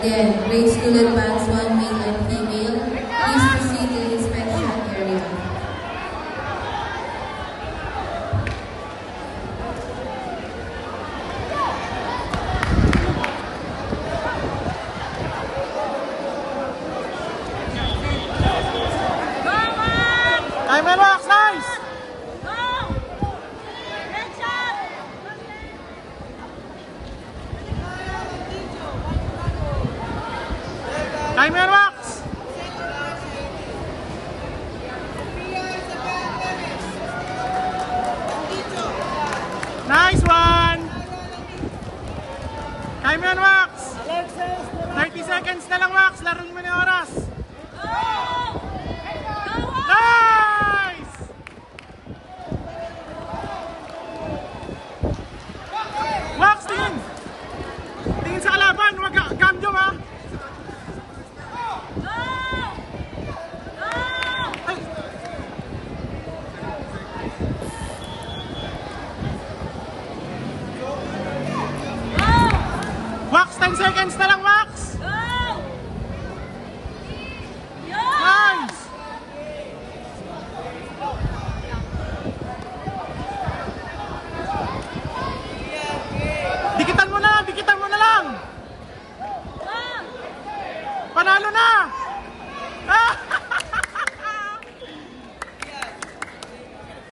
Again, grade school advanced 1, male and female. Please proceed to the inspection area. Timer box, nice! Timer box! Nice one! Timer box! 30 seconds na lang, Max. Laruin mo na yung oras. Nice! Max, tingin! Tingin sa kalaban. Huwag gamjom, ha? Ay! Max, 10 seconds na lang, Max!